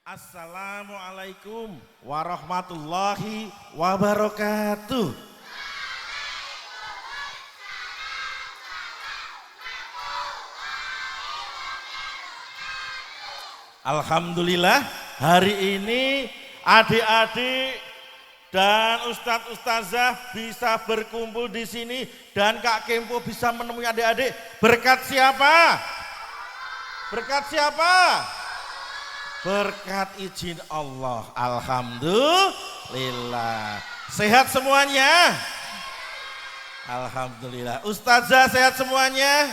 Assalamualaikum warahmatullahi wabarakatuh. Alhamdulillah hari ini adik-adik dan ustadz ustazah bisa berkumpul di sini dan Kak Kempo bisa menemui adik-adik. Berkat siapa? Berkat siapa? Berkat izin Allah. Alhamdulillah. Sehat semuanya? Alhamdulillah. Ustazah sehat semuanya?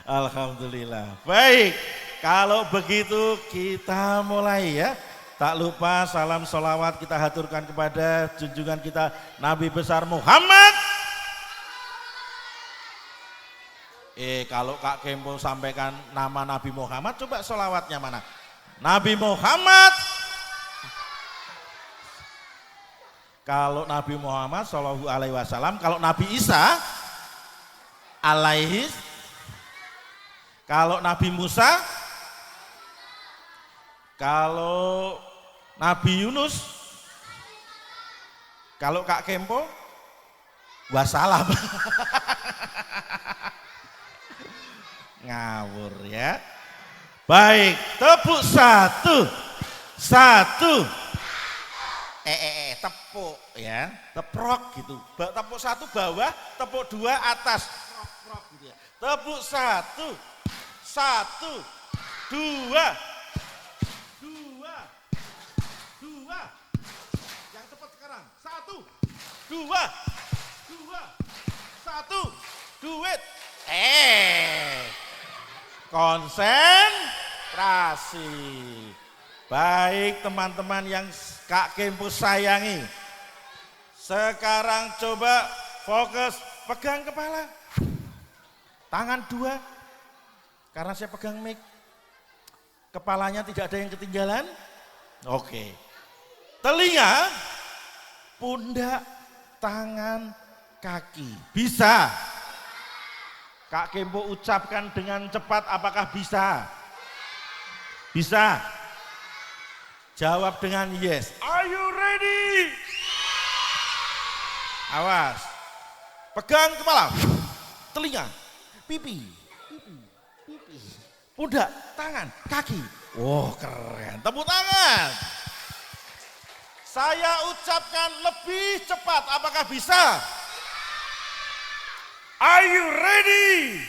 Alhamdulillah. Baik, kalau begitu kita mulai ya. Tak lupa salam sholawat kita haturkan kepada junjungan kita Nabi besar Muhammad. Kalau Kak Kempo sampaikan nama Nabi Muhammad, coba sholawatnya mana? Nabi Muhammad. Kalau Nabi Muhammad Shallallahu Alaihi Wasallam, kalau Nabi Isa alaihi, kalau Nabi Musa, kalau Nabi Yunus, kalau Kak Kempo wassalam. Ngawur ya. Baik, tepuk satu. Tepuk ya, teprok gitu. Tepuk satu bawah, tepuk dua atas. Prok gitu ya. Tepuk satu, dua. Yang tepat sekarang. Satu, duit. Konsentrasi. Baik teman-teman yang Kak Kempo sayangi. Sekarang coba fokus, pegang kepala. Tangan dua. Karena saya pegang mic. Kepalanya tidak ada yang ketinggalan. Oke. Telinga, pundak, tangan, kaki. Bisa. Kak Kempo ucapkan dengan cepat, apakah bisa? Bisa. Jawab dengan yes. Are you ready? Awas. Pegang kepala, telinga, pipi, pundak, tangan, kaki. Oh keren, tepuk tangan. Saya ucapkan lebih cepat, apakah bisa? Are you ready?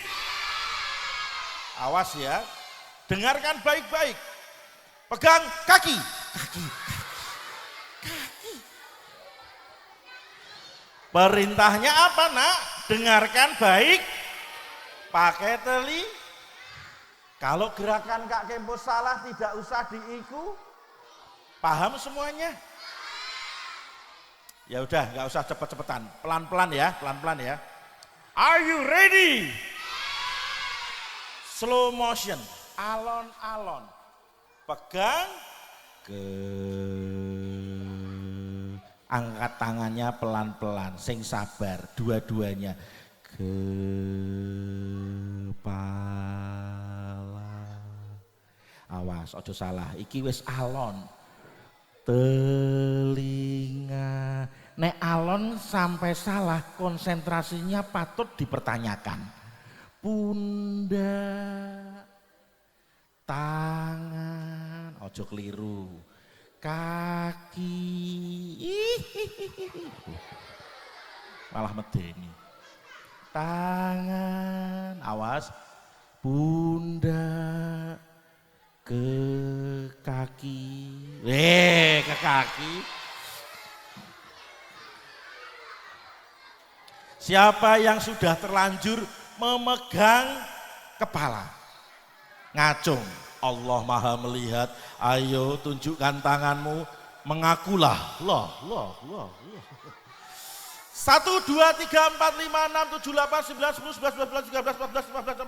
Awas ya, dengarkan baik-baik. Pegang kaki. Perintahnya apa nak? Dengarkan baik. Pakai teli. Kalau gerakan Kak Kempo salah tidak usah diiku. Paham semuanya? Ya udah, nggak usah cepet-cepetan. Pelan-pelan ya, pelan-pelan ya. Are you ready? Slow motion, alon-alon. Pegang angkat tangannya pelan-pelan, sing sabar, dua-duanya. Kepala. Awas, ojo salah. Iki wis alon. Telinga. Nek alon sampai salah, konsentrasinya patut dipertanyakan. Pundak, tangan, ojo keliru, kaki, malah medeni. Tangan, awas, pundak, ke kaki, ke kaki. Siapa yang sudah terlanjur memegang kepala? Ngacung. Allah Maha melihat. Ayo tunjukkan tanganmu. Mengakulah. Loh. 1, 2, 3, 4, 5, 6, 7, 8, 9, 10, 11, 12, 13, 14, 15,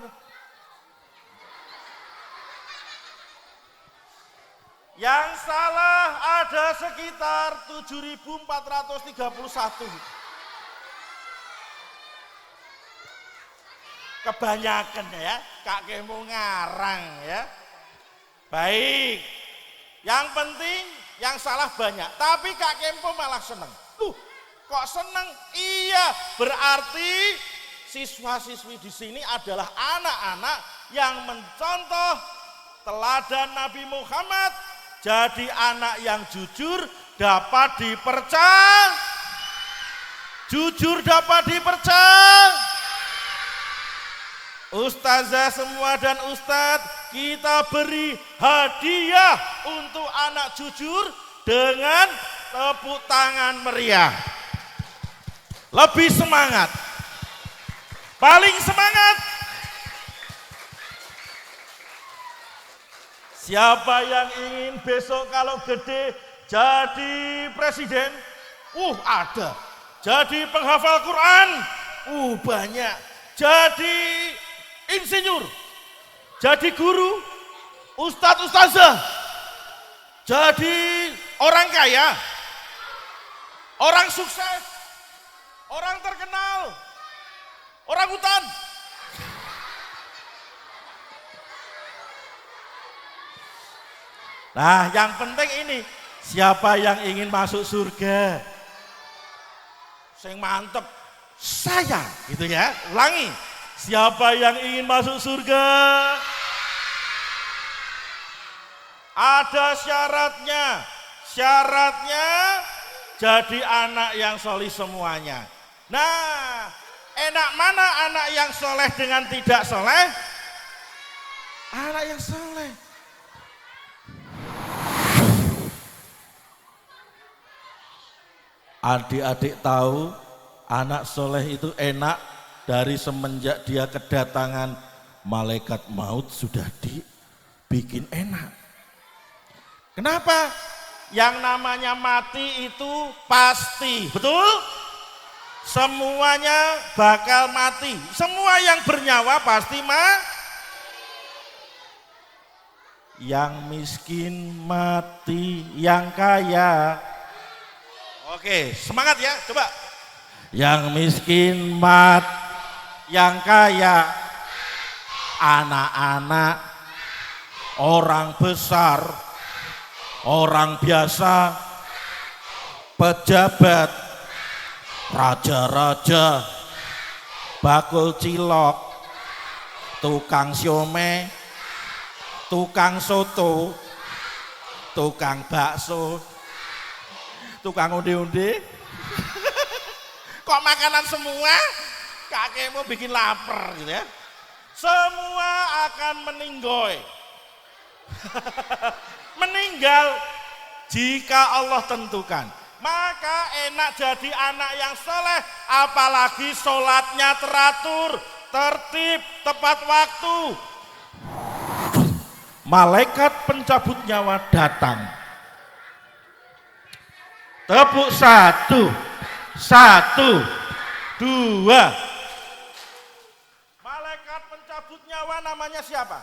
16. Yang salah ada sekitar 7.431. Kebanyakan ya, Kak Kempo ngarang ya. Baik. Yang penting yang salah banyak. Tapi Kak Kempo malah seneng. Kok seneng? Iya, berarti siswa-siswi di sini adalah anak-anak yang mencontoh teladan Nabi Muhammad. Jadi anak yang jujur dapat dipercaya. Jujur dapat dipercaya. Ustazah semua dan ustadz, kita beri hadiah untuk anak jujur dengan tepuk tangan meriah. Lebih semangat. Paling semangat. Siapa yang ingin besok kalau gede jadi presiden? Ada. Jadi penghafal Quran? Banyak. Jadi insinyur, jadi guru, ustadz ustazah, jadi orang kaya, orang sukses, orang terkenal, orang hutan. Nah, yang penting ini, siapa yang ingin masuk surga? Sing mantep, saya, gitu ya. Ulangi. Siapa yang ingin masuk surga? Ada syaratnya. Syaratnya jadi anak yang solih semuanya. Nah, enak mana anak yang soleh dengan tidak soleh? Anak yang soleh. Adik-adik tahu anak soleh itu enak. Dari semenjak dia kedatangan malaikat maut sudah dibikin enak. Kenapa? Yang namanya mati itu pasti, betul? Semuanya bakal mati. Semua yang bernyawa pasti Yang miskin mati, yang kaya. Oke, semangat ya, coba. Yang miskin mati, yang kaya, anak-anak, orang besar, orang biasa, pejabat, raja-raja, bakul cilok, tukang siomay, tukang soto, tukang bakso, tukang undi-undi. Kok makanan semua? Kakekmu bikin lapar gitu ya. Semua akan meninggoy. Meninggal jika Allah tentukan. Maka enak jadi anak yang soleh, apalagi sholatnya teratur, tertib, tepat waktu. Malaikat pencabut nyawa datang. Tepuk 1, 1, 2. Cabut nyawa namanya siapa?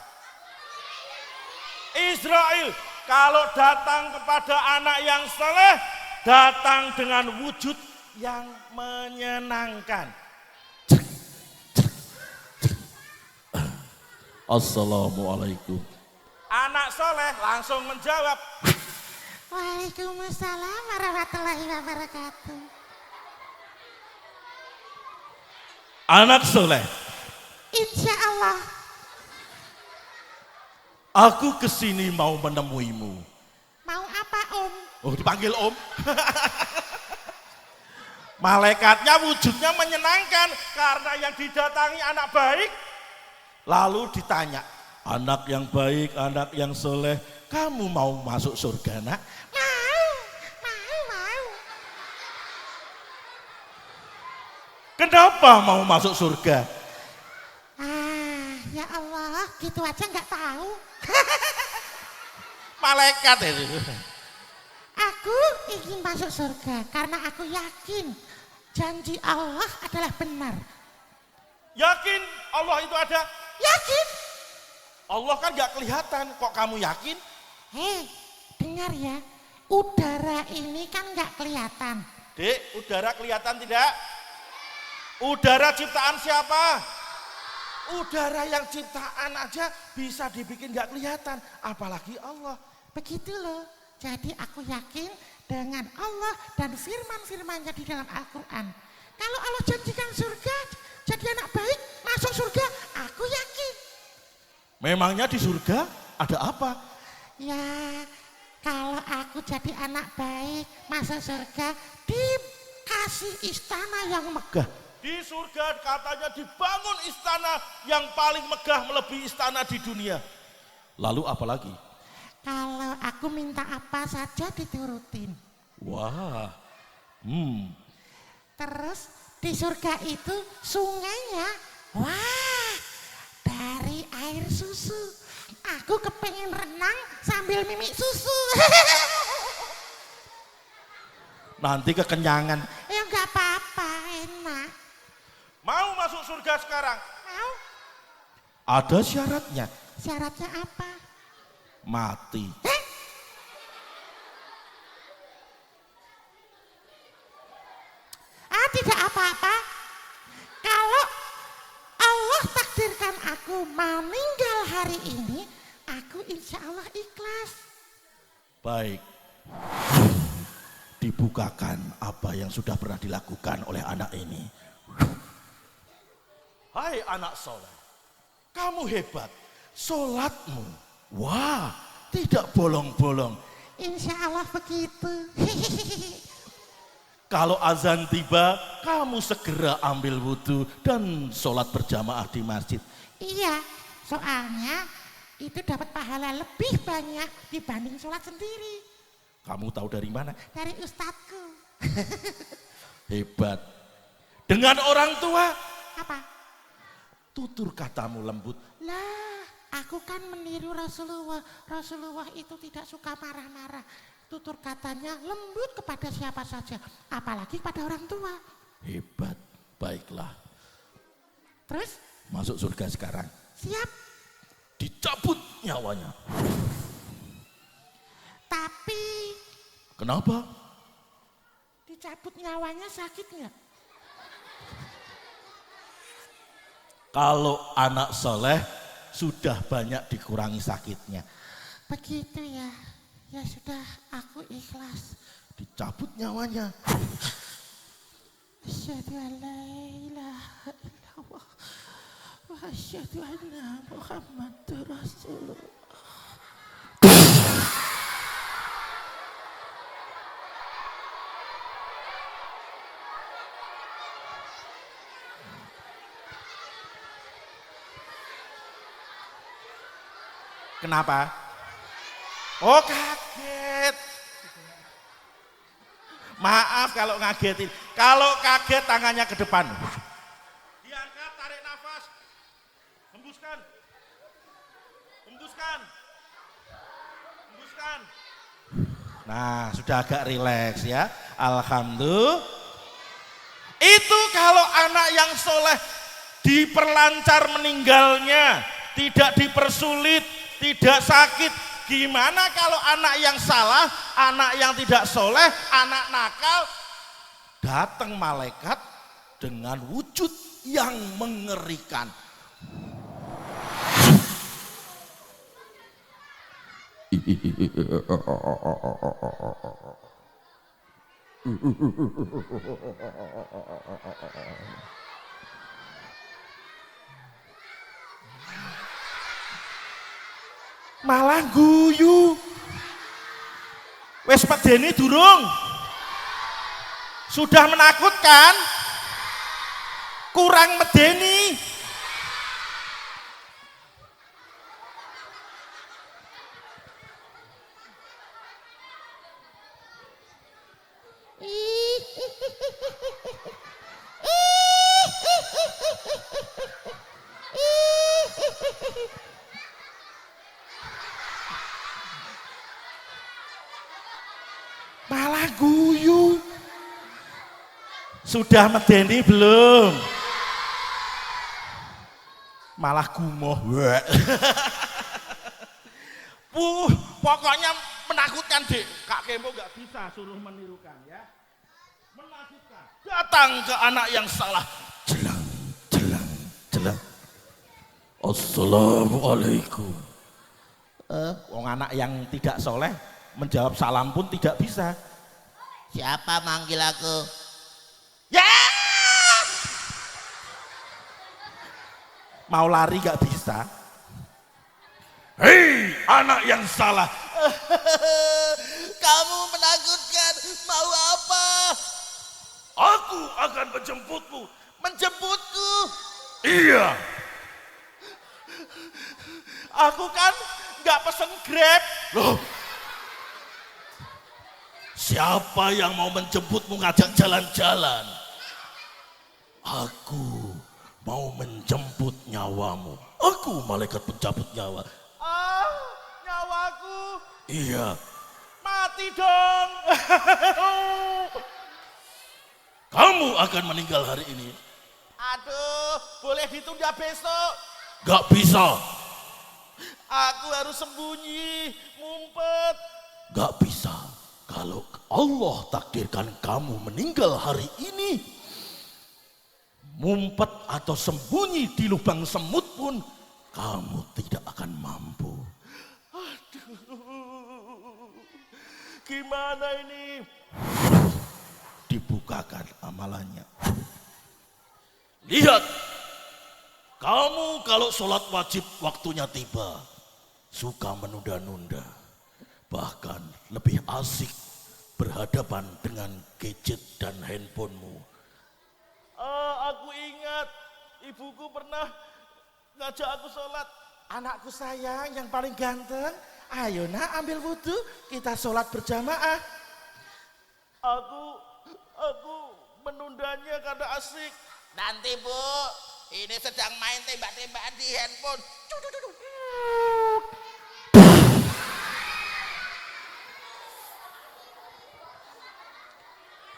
Israel. Kalau datang kepada anak yang soleh, datang dengan wujud yang menyenangkan. Assalamualaikum. Anak soleh langsung menjawab, Waalaikumsalam warahmatullahi wabarakatuh. Anak soleh, Insya Allah. Aku kesini mau menemuimu. Mau apa Om? Oh, dipanggil Om. Malaikatnya wujudnya menyenangkan karena yang didatangi anak baik. Lalu ditanya, anak yang baik, anak yang soleh, kamu mau masuk surga nak? Mau. Kenapa mau masuk surga? Ya Allah, gitu aja nggak tahu. Malaikat itu. Aku ingin masuk surga karena aku yakin janji Allah adalah benar. Yakin Allah itu ada? Yakin. Allah kan gak kelihatan, kok kamu yakin? Hei, dengar ya, udara ini kan nggak kelihatan. Dek, udara kelihatan tidak? Udara ciptaan siapa? Udara yang ciptaan aja bisa dibikin gak kelihatan, apalagi Allah. Begitu loh. Jadi aku yakin dengan Allah dan firman-firmannya di dalam Al-Quran. Kalau Allah janjikan surga, jadi anak baik, masuk surga, aku yakin. Memangnya di surga ada apa? Ya, kalau aku jadi anak baik, masuk surga, dikasih istana yang megah. Di surga katanya dibangun istana yang paling megah melebihi istana di dunia. Lalu apa lagi? Kalau aku minta apa saja diturutin. Wah, Terus di surga itu sungainya, wah, dari air susu. Aku kepengen renang sambil mimik susu. nanti kekenyangan. Ya nggak apa-apa, enak. Mau masuk surga sekarang? Mau? Ada syaratnya. Syaratnya apa? Mati. Tidak apa-apa. Kalau Allah takdirkan aku meninggal hari ini, aku insya Allah ikhlas. Baik. Dibukakan apa yang sudah pernah dilakukan oleh anak ini. Hai anak soleh, kamu hebat. Solatmu, wah, tidak bolong-bolong. Insya Allah begitu. Kalau azan tiba, kamu segera ambil wudhu dan sholat berjamaah di masjid. Iya, soalnya itu dapat pahala lebih banyak dibanding sholat sendiri. Kamu tahu dari mana? Dari ustadku. Hebat. Dengan orang tua, Apa? tutur katamu lembut. Lah, aku kan meniru Rasulullah. Rasulullah itu tidak suka marah-marah. Tutur katanya lembut kepada siapa saja, apalagi pada orang tua. Hebat, baiklah. Terus? Masuk surga sekarang. Siap. Dicabut nyawanya. Tapi Kenapa? dicabut nyawanya sakit nggak? Kalau anak soleh sudah banyak dikurangi sakitnya. Begitu ya. Ya sudah, aku ikhlas. Dicabut nyawanya. Asyhadu an la ilaha illallah wa asyhadu anna Muhammadur Rasulullah. Kenapa? Oh, kaget. Maaf kalau ngagetin. Kalau kaget tangannya ke depan. Diangkat, tarik nafas. Hembuskan. Hembuskan. Hembuskan. Nah, sudah agak rileks ya. Alhamdulillah. Itu kalau anak yang soleh diperlancar meninggalnya, tidak dipersulit, tidak sakit. Gimana kalau anak yang salah, anak yang tidak soleh, anak nakal, datang malaikat dengan wujud yang mengerikan. Malah guyu. Wes medeni durung? Sudah menakutkan? Kurang medeni. Malah guyu. Sudah medeni belum? Malah gumoh. Pokoknya menakutkan, Dek. Kak Kemo gak bisa suruh menirukan ya. Menakutkan. Datang ke anak yang salah. Jelang, jelang, jelang. Assalamualaikum. Wong anak yang tidak soleh menjawab salam pun tidak bisa. Siapa manggil aku? Ya! Mau lari gak bisa. Hei, anak yang salah. Kamu menakutkan. Mau apa? Aku akan menjemputmu. Menjemputku. Iya. Aku kan gak pesen Grab. Loh. Siapa yang mau menjemputmu ngajak jalan-jalan? Aku mau menjemput nyawamu. Aku malaikat pencabut nyawa. Ah, nyawaku Iya. mati dong. Kamu akan meninggal hari ini. Aduh, boleh ditunda besok. Gak bisa. Aku harus sembunyi, ngumpet. Gak bisa. Kalau Allah takdirkan kamu meninggal hari ini, mumpet atau sembunyi di lubang semut pun kamu tidak akan mampu. Gimana ini? Dibukakan amalannya. Lihat, kamu kalau sholat wajib waktunya tiba, suka menunda-nunda, bahkan lebih asik berhadapan dengan gadget dan handphonemu. Aku ingat ibuku pernah ngajak aku sholat. Anakku sayang yang paling ganteng, ayo nak ambil wudhu, kita sholat berjamaah. Aku menundanya karena asik. Nanti Bu, ini sedang main tembak-tembakan di handphone.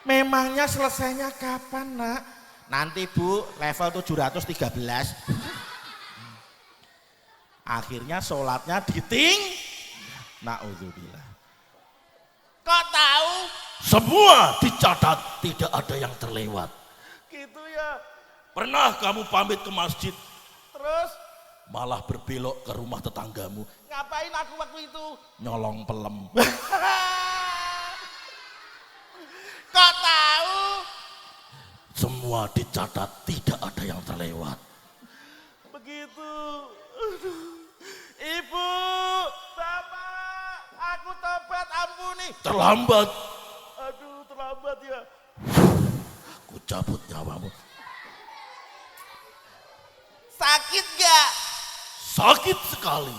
Memangnya selesainya kapan nak? Nanti Bu, level 713. Akhirnya sholatnya diting. Na'udzubillah. Kok tahu? Semua dicatat, tidak ada yang terlewat. Gitu ya. Pernah kamu pamit ke masjid, Terus malah berbelok ke rumah tetanggamu, ngapain aku waktu itu? nyolong pelem. Kok tahu? Semua dicatat, tidak ada yang terlewat. Begitu. Aduh. Ibu, Bapak, aku tobat, ampuni. Terlambat, Aduh, terlambat ya. ku cabut nyawamu. Sakit gak? Sakit sekali,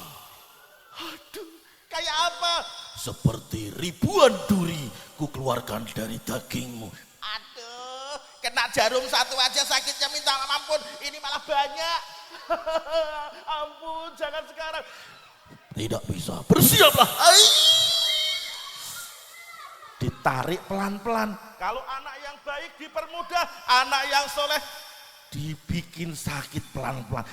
Aduh, kayak apa? seperti ribuan duri ku keluarkan dari dagingmu. Aduh, kena jarum satu aja sakitnya minta ampun. Ini malah banyak. Ampun, jangan sekarang. Tidak bisa, bersiaplah. Ditarik pelan-pelan. Kalau anak yang baik dipermudah, anak yang soleh dibikin sakit pelan-pelan.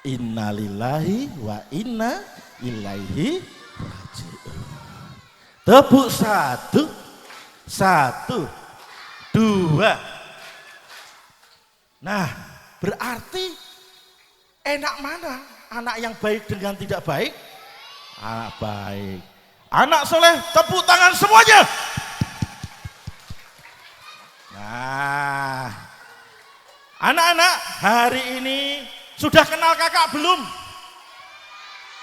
Innalillahi wa inna ilaihi raji'un. Tepuk satu, satu, dua. Nah, berarti enak mana? Anak yang baik dengan tidak baik? Anak baik. Anak soleh, tepuk tangan semuanya. Nah, anak-anak hari ini sudah kenal kakak belum?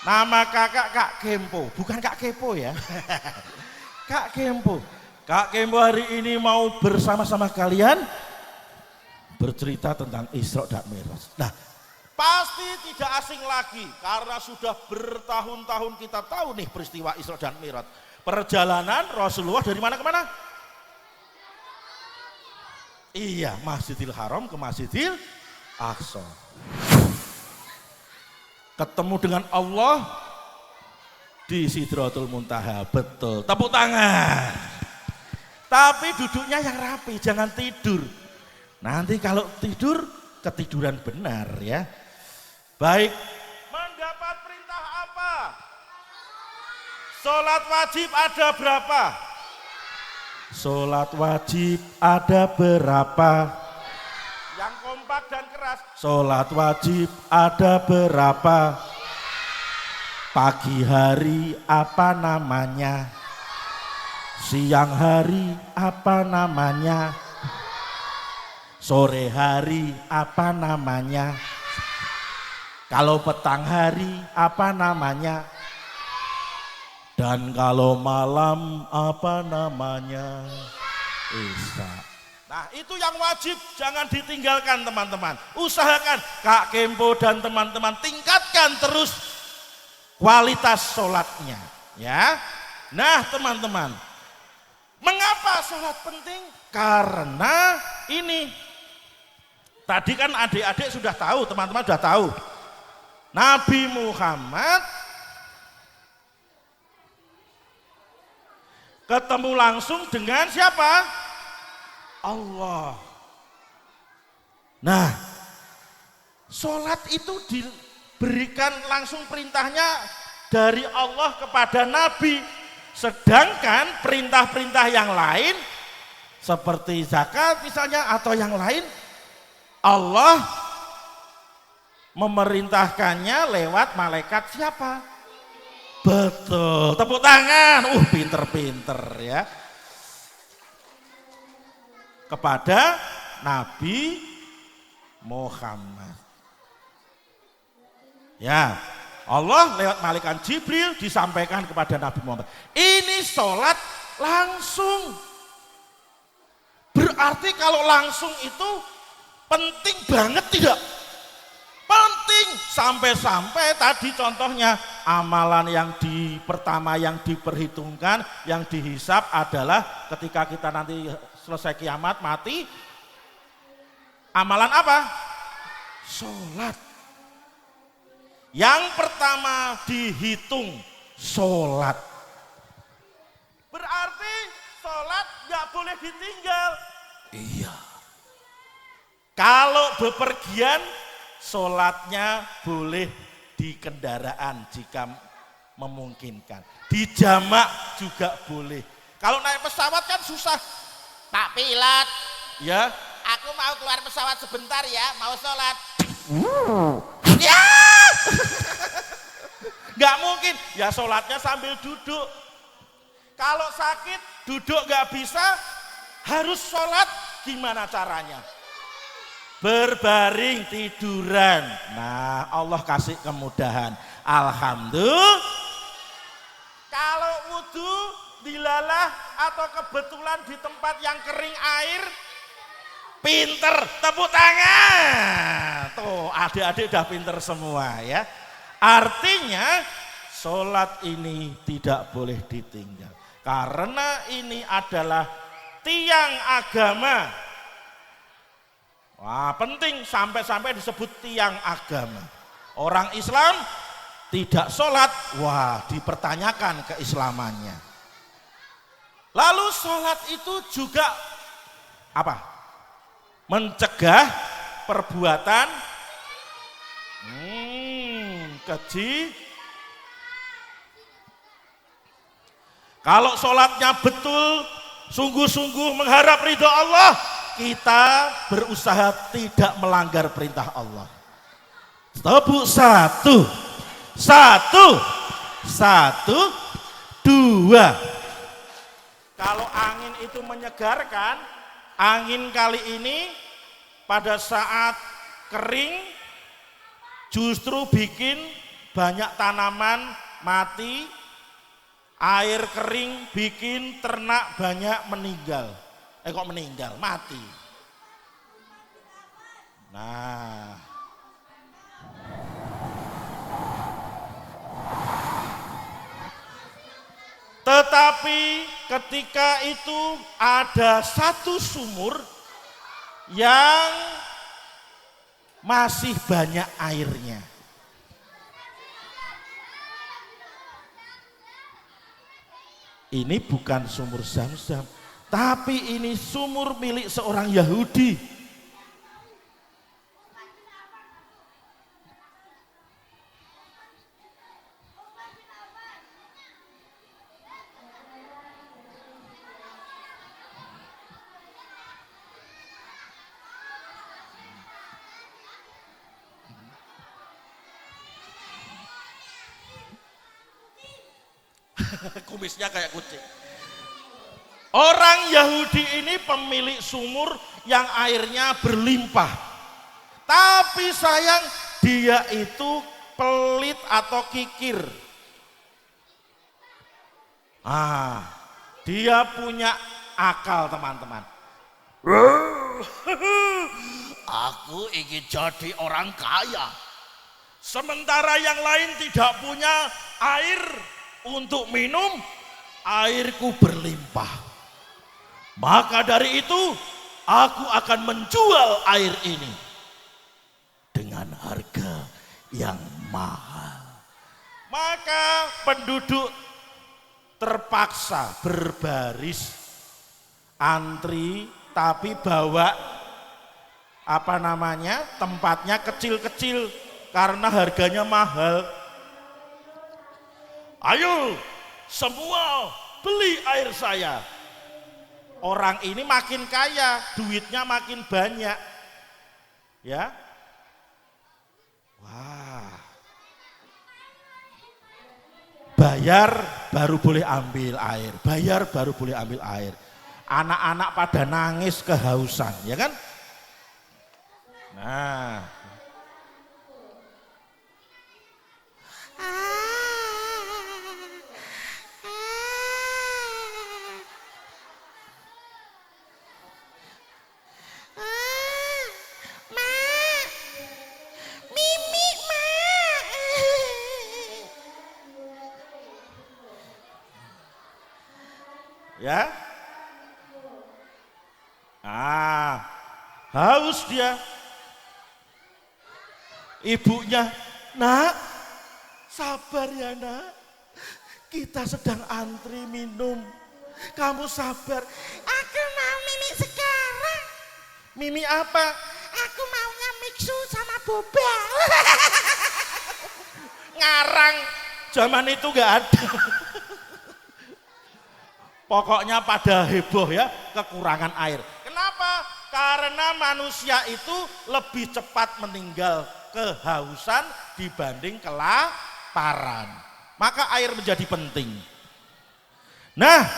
Nama kakak Kak Kempo, bukan Kak Kepo ya. Kak Kempo. Kak Kempo hari ini mau bersama-sama kalian bercerita tentang Isra dan Mi'raj. Nah, pasti tidak asing lagi karena sudah bertahun-tahun kita tahu nih peristiwa Isra dan Mi'raj. Perjalanan Rasulullah dari mana ke mana? Iya, Masjidil Haram ke Masjidil Aqsa. Ketemu dengan Allah di Sidratul Muntaha. Betul. Tepuk tangan. Tapi duduknya yang rapi, jangan tidur. Nanti kalau tidur, ketiduran benar ya. Baik, mendapat perintah apa? Sholat wajib ada berapa? Sholat wajib ada berapa? Yang kompak dan keras. Sholat wajib ada berapa? Pagi hari apa namanya? Siang hari apa namanya? Sore hari apa namanya? Kalau petang hari apa namanya? Dan kalau malam apa namanya? Isya. Nah itu yang wajib, jangan ditinggalkan teman-teman. Usahakan Kak Kempo dan teman-teman tingkatkan terus kualitas sholatnya ya. Nah teman-teman, mengapa sholat penting? Karena ini tadi kan adik-adik sudah tahu, teman-teman sudah tahu, Nabi Muhammad ketemu langsung dengan siapa? Allah. Nah, sholat itu diberikan langsung perintahnya dari Allah kepada Nabi. Sedangkan perintah-perintah yang lain seperti zakat misalnya atau yang lain, Allah memerintahkannya lewat malaikat siapa? Betul, tepuk tangan. Pinter-pinter ya. Kepada Nabi Muhammad. Ya, Allah lewat malaikat Jibril disampaikan kepada Nabi Muhammad. Ini sholat langsung. Berarti kalau langsung itu penting banget tidak? Penting sampai-sampai tadi contohnya amalan yang pertama yang diperhitungkan, yang dihisap adalah ketika kita nanti selesai kiamat mati, amalan apa? Sholat. Yang pertama dihitung sholat. Berarti sholat gak boleh ditinggal. Iya. Kalau bepergian, sholatnya boleh di kendaraan jika memungkinkan. Di jamak juga boleh. Kalau naik pesawat kan susah. Pak pilot, ya, aku mau keluar pesawat sebentar ya, mau sholat. Ya, nggak mungkin. Ya sholatnya sambil duduk. Kalau sakit, duduk nggak bisa, harus sholat. Gimana caranya? Berbaring tiduran. Nah, Allah kasih kemudahan. Alhamdulillah. Kalau wudhu dilalah atau kebetulan di tempat yang kering air, pinter, tepuk tangan. Tuh, adik-adik udah pinter semua ya. Artinya sholat ini tidak boleh ditinggal. Karena ini adalah tiang agama. Wah, penting sampai-sampai disebut tiang agama. Orang Islam tidak sholat, wah dipertanyakan keislamannya. Lalu sholat itu juga apa? Mencegah perbuatan keji. Kalau sholatnya betul, sungguh-sungguh mengharap ridho Allah, kita berusaha tidak melanggar perintah Allah. Tepuk satu, dua. Kalau angin itu menyegarkan, angin kali ini pada saat kering justru bikin banyak tanaman mati, air kering bikin ternak banyak meninggal. Kok meninggal? Mati. Nah, tetapi ketika itu ada satu sumur yang masih banyak airnya. Ini bukan sumur Zam-Zam, Tapi ini sumur milik seorang Yahudi. Kumisnya kayak kucing. Orang Yahudi ini pemilik sumur yang airnya berlimpah. Tapi sayang dia itu pelit atau kikir. Dia punya akal, teman-teman. Aku ingin jadi orang kaya. Sementara yang lain tidak punya air untuk minum, airku berlimpah. Maka dari itu aku akan menjual air ini dengan harga yang mahal. Maka penduduk terpaksa berbaris antri, tapi bawa tempatnya kecil-kecil karena harganya mahal. Ayo semua beli air saya. Orang ini makin kaya, duitnya makin banyak. Ya. Wah. Bayar baru boleh ambil air. Bayar baru boleh ambil air. Anak-anak pada nangis kehausan, ya kan? Nah. Ya. Haus dia. Ibunya, "Nak, sabar ya, Nak. Kita sedang antri minum. Kamu sabar." Aku mau mimi sekarang. Mimi apa? Aku maunya mixu sama boba. Ngarang. Zaman itu nggak ada. Pokoknya pada heboh ya, kekurangan air. Kenapa? Karena manusia itu lebih cepat meninggal kehausan dibanding kelaparan. Maka air menjadi penting. Nah,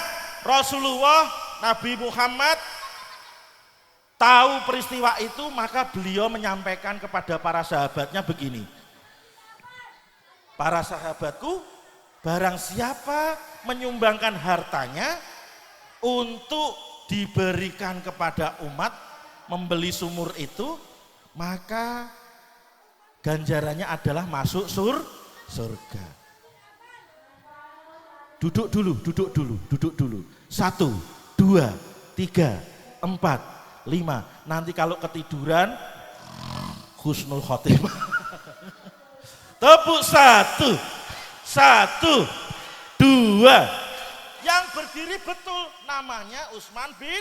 Rasulullah Nabi Muhammad tahu peristiwa itu, maka beliau menyampaikan kepada para sahabatnya begini. Para sahabatku, barang siapa menyumbangkan hartanya untuk diberikan kepada umat, membeli sumur itu, maka ganjarannya adalah masuk surga. Duduk dulu. 1, 2, 3, 4, 5. Nanti kalau ketiduran, husnul khotimah. Tepuk 1, 2. Yang berdiri betul namanya Utsman bin.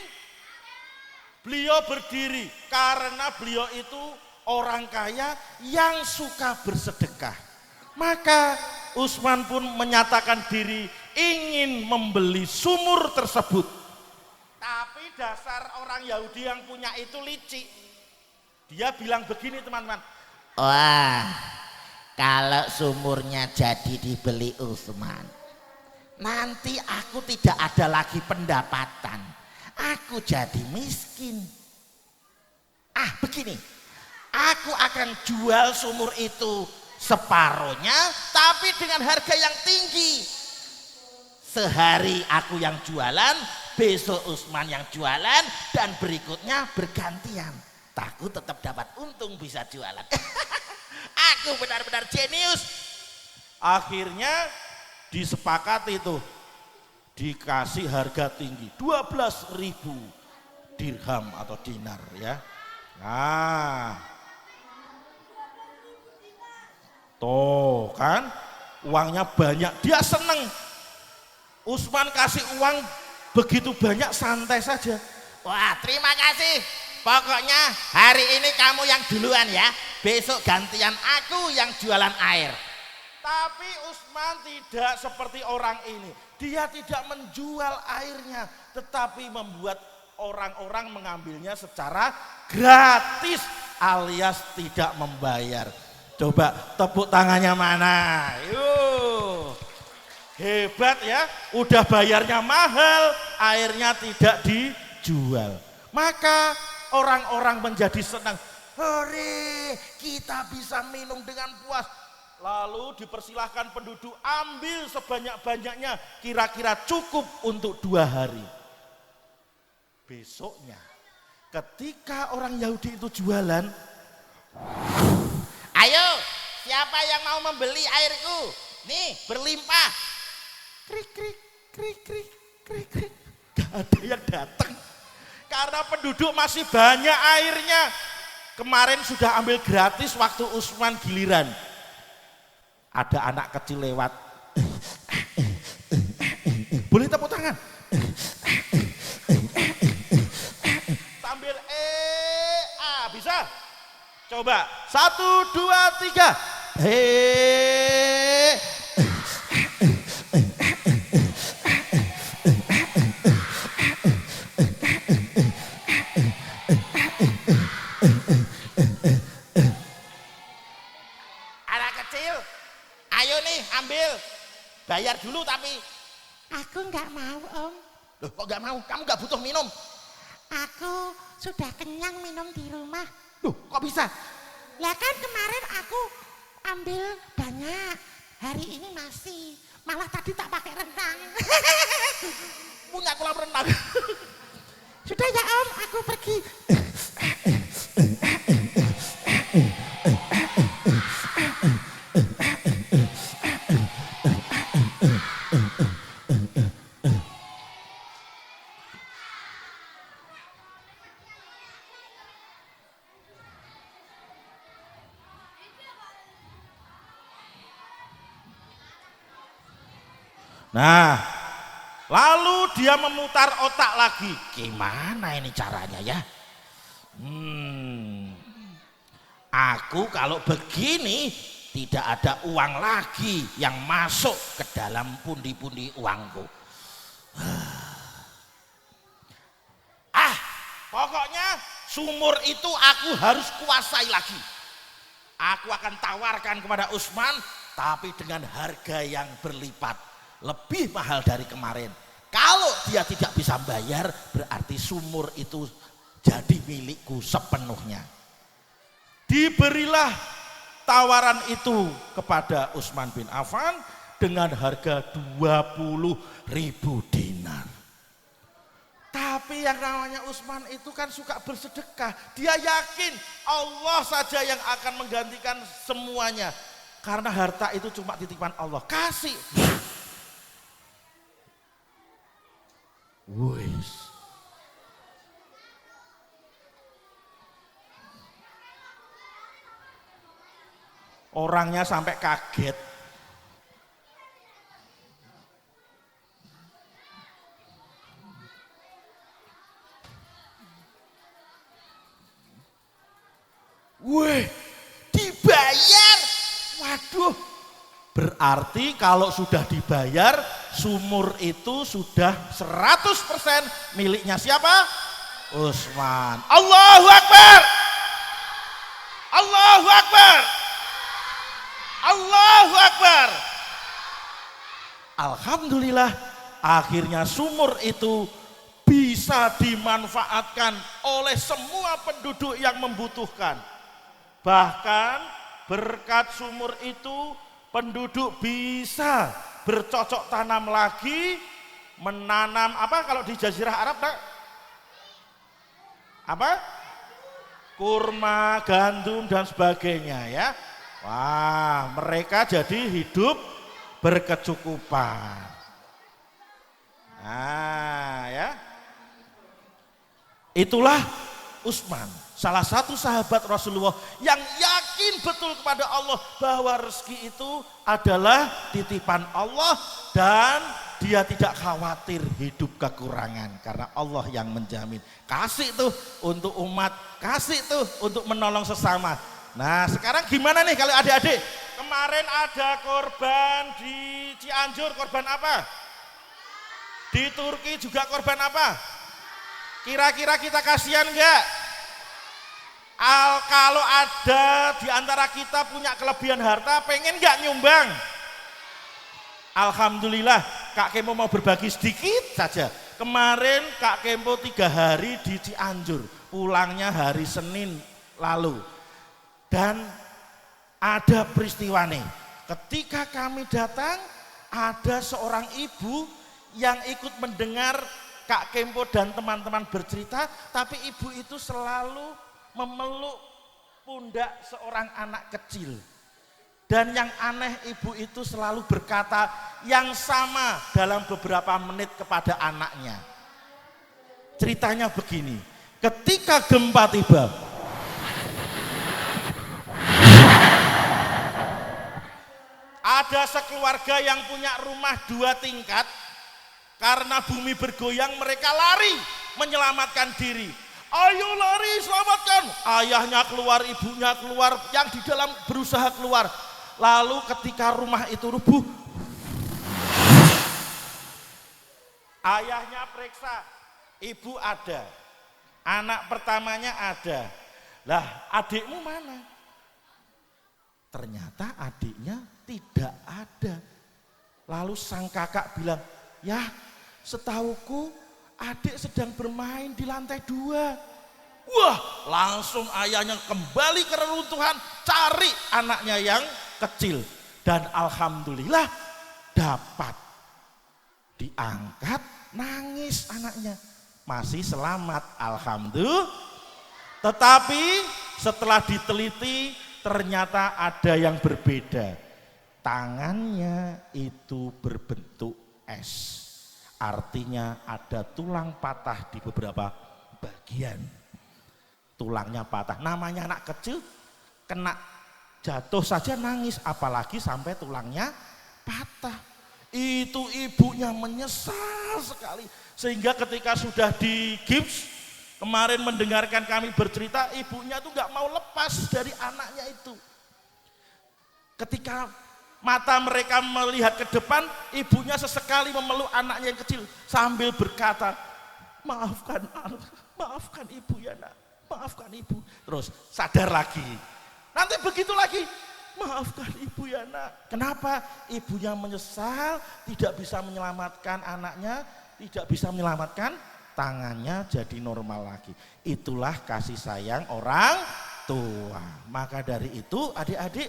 Beliau berdiri karena beliau itu orang kaya yang suka bersedekah. Maka Utsman pun menyatakan diri ingin membeli sumur tersebut. Tapi dasar orang Yahudi yang punya itu licik. Dia bilang begini, teman-teman. Wah, kalau sumurnya jadi dibeli Utsman, nanti aku tidak ada lagi pendapatan. Aku jadi miskin. Begini, aku akan jual sumur itu separuhnya, tapi dengan harga yang tinggi. Sehari aku yang jualan, besok Utsman yang jualan, dan berikutnya bergantian. Aku tetap dapat untung bisa jualan. Aku benar-benar jenius. Akhirnya disepakati itu, dikasih harga tinggi 12.000 dirham atau dinar ya. Nah, tuh kan uangnya banyak, dia seneng. Utsman kasih uang begitu banyak santai saja. Wah, terima kasih. Pokoknya hari ini kamu yang duluan ya. Besok gantian aku yang jualan air. Tapi Utsman tidak seperti orang ini. Dia tidak menjual airnya, tetapi membuat orang-orang mengambilnya secara gratis alias tidak membayar. Coba tepuk tangannya mana? Yuk. Hebat ya, udah bayarnya mahal, airnya tidak dijual. Maka orang-orang menjadi senang. Hore, kita bisa minum dengan puas. Lalu dipersilahkan penduduk ambil sebanyak-banyaknya, kira-kira cukup untuk 2 hari. Besoknya ketika orang Yahudi itu jualan, Ayo, siapa yang mau membeli airku? Nih, berlimpah. Krik krik krik krik krik krik. gak ada yang datang. Karena penduduk masih banyak airnya. Kemarin sudah ambil gratis waktu Utsman giliran. Ada anak kecil lewat. Boleh tepuk tangan? Sambil bisa? Coba 1, 2, 3. Anak kecil, ayo nih ambil. Bayar dulu tapi. Aku nggak mau Om. Loh, kok gak mau? Kamu gak butuh minum? Aku sudah kenyang minum di rumah. Loh, kok bisa? Lah kan kemarin aku ambil banyak. Hari ini masih. Malah tadi tak pakai rendang. Punya kolam renang. Sudah ya Om, aku pergi. Nah, lalu dia memutar otak lagi. Gimana ini caranya ya? Aku kalau begini tidak ada uang lagi yang masuk ke dalam pundi-pundi uangku. Pokoknya sumur itu aku harus kuasai lagi. Aku akan tawarkan kepada Utsman, tapi dengan harga yang berlipat. Lebih mahal dari kemarin. Kalau dia tidak bisa bayar, berarti sumur itu jadi milikku sepenuhnya. Diberilah tawaran itu kepada Utsman bin Affan dengan harga 20.000 dinar. Tapi yang namanya Utsman itu kan suka bersedekah. Dia yakin Allah saja yang akan menggantikan semuanya. Karena harta itu cuma titipan Allah. Kasih. Wis. Orangnya sampai kaget. Wih, dibayar. Waduh. Berarti kalau sudah dibayar, sumur itu sudah 100% miliknya siapa? Utsman. Allahu Akbar. Allahu Akbar. Allahu Akbar. Alhamdulillah, akhirnya sumur itu bisa dimanfaatkan oleh semua penduduk yang membutuhkan. Bahkan berkat sumur itu penduduk bisa bercocok tanam lagi, menanam apa kalau di Jazirah Arab tak? Apa? Kurma, gandum dan sebagainya ya. Wah, mereka jadi hidup berkecukupan. Nah, ya. Itulah Utsman, salah satu sahabat Rasulullah yang yakin betul kepada Allah bahwa rezeki itu adalah titipan Allah dan dia tidak khawatir hidup kekurangan karena Allah yang menjamin. Kasih tuh untuk umat, kasih tuh untuk menolong sesama. Nah sekarang gimana nih kalau adik-adik? Kemarin ada korban di Cianjur, korban apa? Di Turki juga korban apa? Kira-kira kita kasihan enggak? Kalau ada di antara kita punya kelebihan harta, pengen enggak nyumbang? Alhamdulillah Kak Kempo mau berbagi sedikit saja. Kemarin Kak Kempo 3 hari di Cianjur, pulangnya hari Senin lalu. Dan ada peristiwa nih, ketika kami datang ada seorang ibu yang ikut mendengar Kak Kempo dan teman-teman bercerita, tapi ibu itu selalu memeluk pundak seorang anak kecil. Dan yang aneh ibu itu selalu berkata yang sama dalam beberapa menit kepada anaknya. Ceritanya begini, ketika gempa tiba, ada sekeluarga yang punya rumah 2 tingkat, karena bumi bergoyang mereka lari menyelamatkan diri. Ayo lari selamatkan, ayahnya keluar, ibunya keluar, yang di dalam berusaha keluar. Lalu ketika rumah itu rubuh, ayahnya periksa, ibu ada, anak pertamanya ada. Lah adikmu mana? Ternyata adiknya tidak ada. Lalu sang kakak bilang, ya setauku adik sedang bermain di lantai 2. Wah, langsung ayahnya kembali ke reruntuhan, cari anaknya yang kecil. Dan alhamdulillah dapat. Diangkat, nangis anaknya. Masih selamat, alhamdulillah. Tetapi setelah diteliti ternyata ada yang berbeda. Tangannya itu berbentuk S. Artinya ada tulang patah di beberapa bagian. Tulangnya patah. Namanya anak kecil kena jatuh saja nangis, apalagi sampai tulangnya patah. Itu ibunya menyesal sekali. Sehingga ketika sudah digips, kemarin mendengarkan kami bercerita, ibunya tuh gak mau lepas dari anaknya itu. Ketika mata mereka melihat ke depan, ibunya sesekali memeluk anaknya yang kecil sambil berkata, maafkan ibu ya nak, maafkan ibu. Terus sadar lagi, nanti begitu lagi, maafkan ibu ya nak. Kenapa? Ibunya menyesal, tidak bisa menyelamatkan anaknya, tidak bisa menyelamatkan tangannya jadi normal lagi. Itulah kasih sayang orang tua. Maka dari itu adik-adik,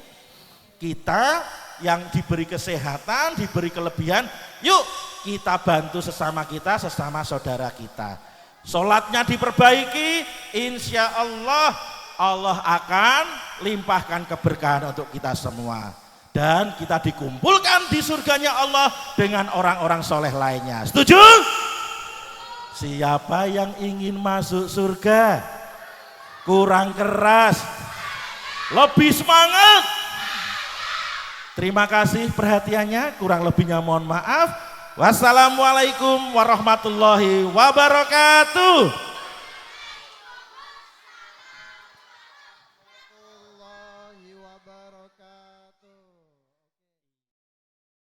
kita yang diberi kesehatan, diberi kelebihan, yuk kita bantu sesama kita, sesama saudara kita. Sholatnya diperbaiki, insya Allah Allah akan limpahkan keberkahan untuk kita semua. Dan kita dikumpulkan di surganya Allah dengan orang-orang soleh lainnya. Setuju? Siapa yang ingin masuk surga? Kurang keras, lebih semangat. Terima kasih perhatiannya, kurang lebihnya mohon maaf. Wassalamualaikum warahmatullahi wabarakatuh.